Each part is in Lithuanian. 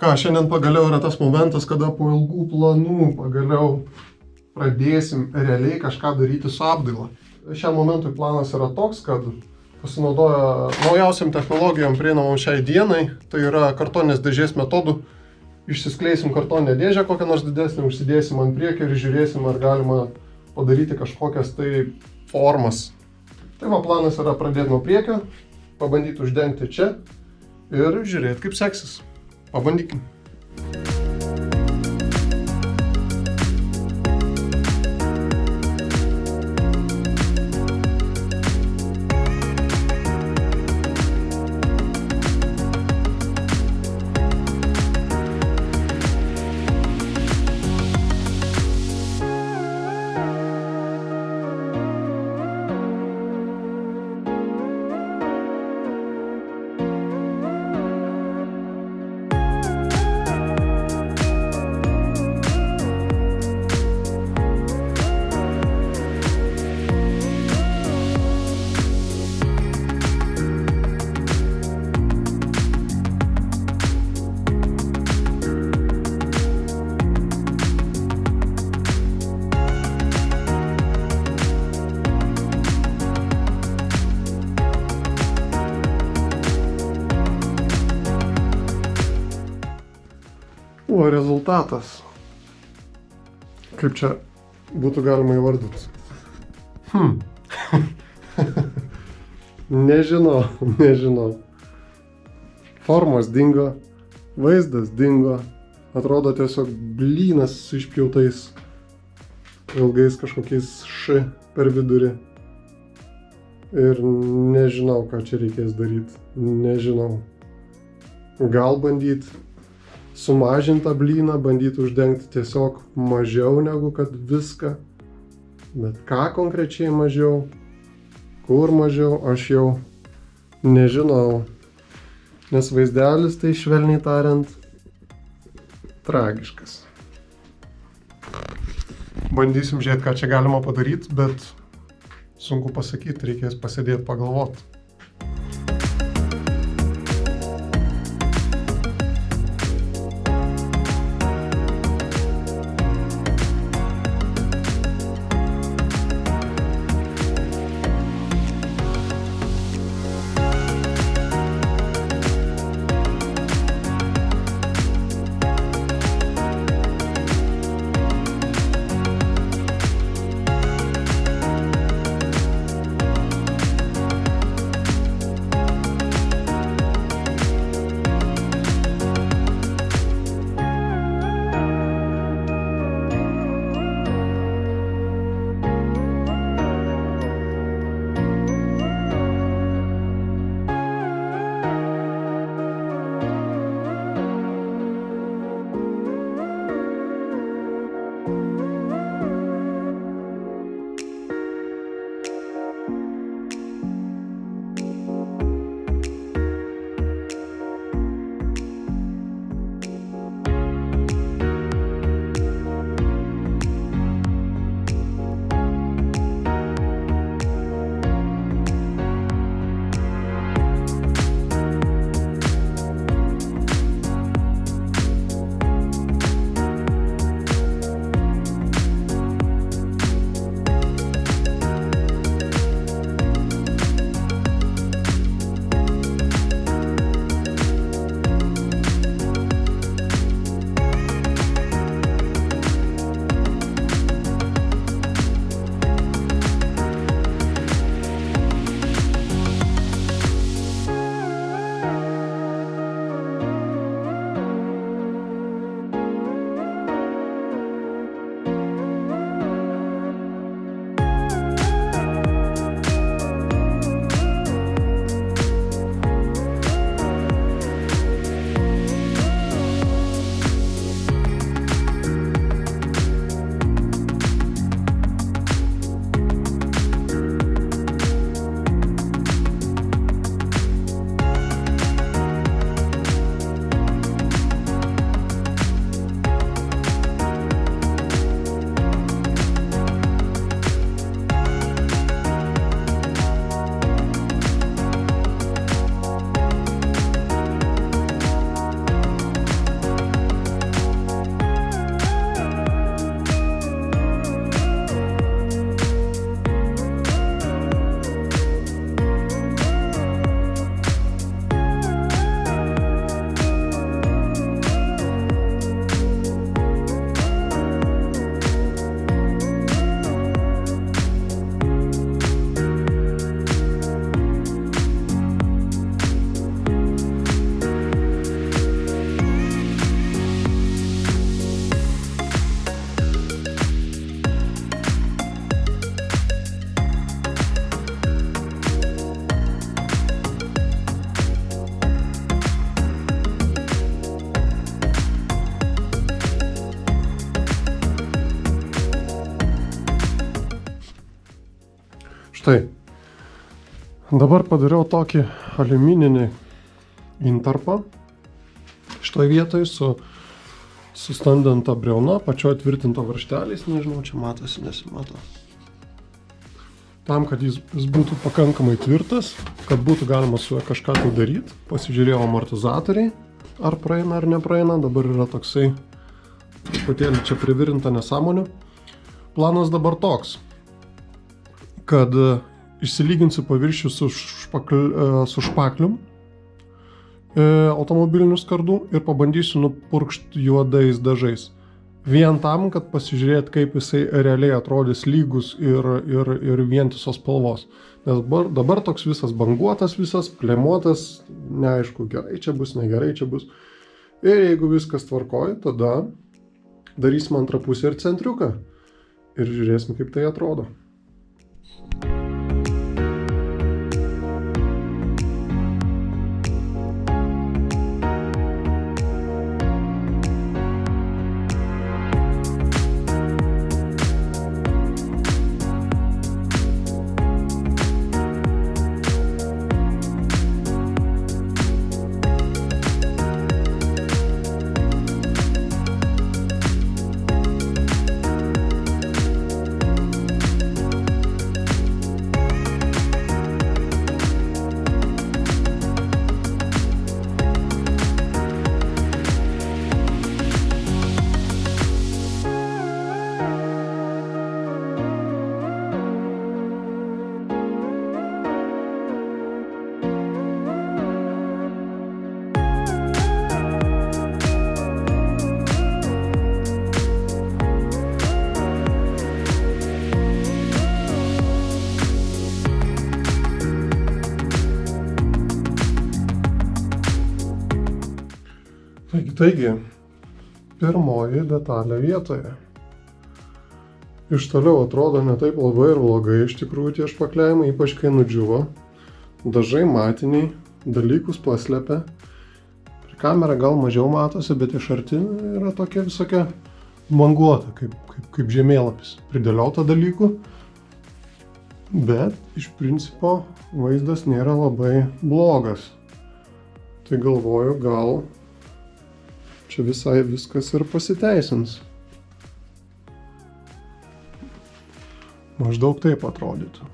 Šiandien pagaliau yra tas momentas, kada po ilgų planų pagaliau pradėsim realiai kažką daryti su apdaila. Šiam momentui planas yra toks, kad pasinaudoja naujausiam technologijom prieinamom šiai dienai, tai yra kartoninės dėžės metodų. Išsiskleisim kartoninę dėžę, kokią nors didesnį, užsidėsim ant priekio ir žiūrėsim, ar galima padaryti kažkokias tai formas. Tai va, planas yra pradėti nuo priekio, pabandyti uždengti čia ir žiūrėti, kaip seksis. Pabandykim. O rezultatas. Kaip čia būtų galima įvardyti? Nežinau. Formos dingo, vaizdas dingo, atrodo tiesiog blynas su išpjautais ilgais kažkokiais š per vidurį. Ir nežinau, ką čia reikės daryti. Nežinau. Gal bandyti sumažinti tą blyną, bandyti uždengti tiesiog mažiau negu kad viską. Bet ką konkrečiai mažiau, kur mažiau, aš jau nežinau. Nes vaizdelis, tai švelniai tariant, tragiškas. Bandysim žiūrėti, ką čia galima padaryti, bet sunku pasakyti, reikės pasėdėti pagalvoti. Štai. Dabar padariau tokį aliumininį intarpą. Šitoje vietoje su standinta briauna, pačioje tvirtinto varžteliais, nežinau, čia matosi, nesimato. Tam, kad jis būtų pakankamai tvirtas, kad būtų galima su juo kažką tai daryti, pasižiūrėjau amortizatoriai, ar praeina ar nepraeina, dabar yra toksai truputėlį čia privirinta nesąmonė. Planas dabar toks, kad išsilyginsiu paviršių su špaklium automobilinių skardų ir pabandysiu nupurkšti juodais dažais. Vien tam, kad pasižiūrėt, kaip jisai realiai atrodys lygus ir vientisos spalvos. Nes dabar toks visas banguotas, visas plemuotas, neaišku, gerai čia bus, negerai čia bus. Ir jeigu viskas tvarkoja, tada darysim antrą pusę ir centriuką. Ir žiūrėsim, kaip tai atrodo. Taigi, pirmoji detalė vietoje. Iš toliau atrodo ne taip labai ir blogai iš tikrųjų tie špakliavimai, ypač kai nudžiuvo. Dažai matiniai, dalykus paslepia. Per kamerą gal mažiau matosi, bet iš arti yra tokia visokia banguota, kaip žemėlapis. Pridėliota dalykų, bet iš principo vaizdas nėra labai blogas. Tai galvoju, gal čia visai viskas ir pasiteisins. Maždaug taip atrodytų.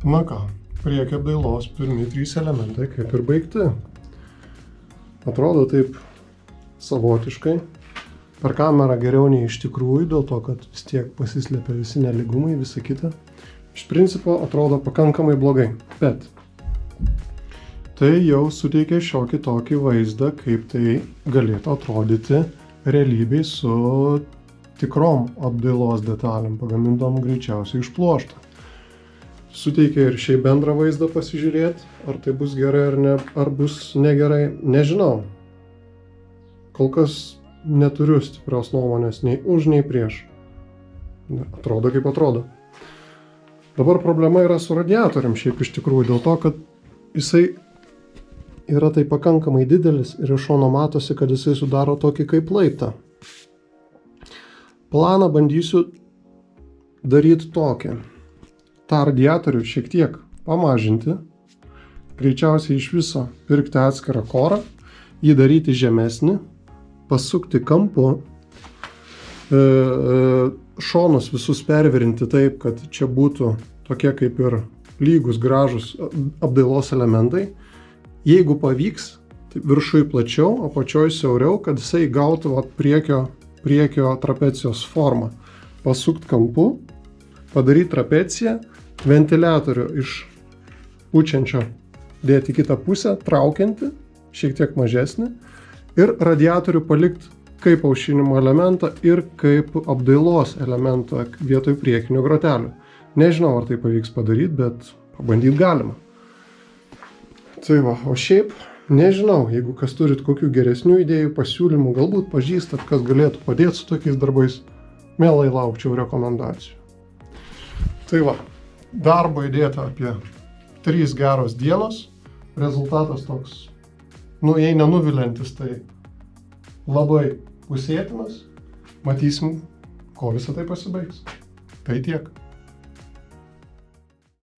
Na ką, priekio apdailos pirmi 3 elementai kaip ir baigti. Atrodo taip savotiškai. Per kamerą geriau nei iš tikrųjų, dėl to, kad vis tiek pasislėpia visi nelygumai, visa kita. Iš principo atrodo pakankamai blogai, bet tai jau suteikia šiokį tokį vaizdą, kaip tai galėtų atrodyti realybėj su tikrom apdailos detalėm, pagamintom greičiausiai iš pluošto. Suteikia ir šiaip bendrą vaizdą pasižiūrėti, ar tai bus gerai ar ne, ar bus negerai, nežinau. Kol kas neturiu stiprios nuomonės nei už, nei prieš. Atrodo kaip atrodo. Dabar problema yra su radiatorium šiaip iš tikrųjų, dėl to, kad jisai yra tai pakankamai didelis ir iš šono matosi, kad jisai sudaro tokį kaip laiptą. Planą bandysiu daryti tokį. tą radiatorių šiek tiek pamažinti, greičiausiai iš viso pirkti atskirą korą, jį daryti žemesnį, pasukti kampu, šonus visus pervirinti taip, kad čia būtų tokie kaip ir lygus, gražus apdailos elementai. Jeigu pavyks, tai viršui plačiau, apačioj siauriau, kad jisai gautų priekio trapecijos formą. Pasukt kampu, padaryti trapeciją, ventiliatorių iš pučiančio dėti kitą pusę, traukiantį, šiek tiek mažesnį, ir radiatorių palikti kaip aušinimo elementą ir kaip apdailos elementą vietoj priekinių grotelių. Nežinau, ar tai pavyks padaryti, bet pabandyti galima. Tai va, o šiaip nežinau, jeigu kas turit kokių geresnių idėjų, pasiūlymų, galbūt pažįstat, kas galėtų padėti su tokiais darbais, mielai laukčiau rekomendacijų. Tai va, darbo įdėta apie 3 geros dienos, rezultatas toks, jei nenuviliantis, tai labai pusėtinas, matysim, ko visą tai pasibaigs. Tai tiek.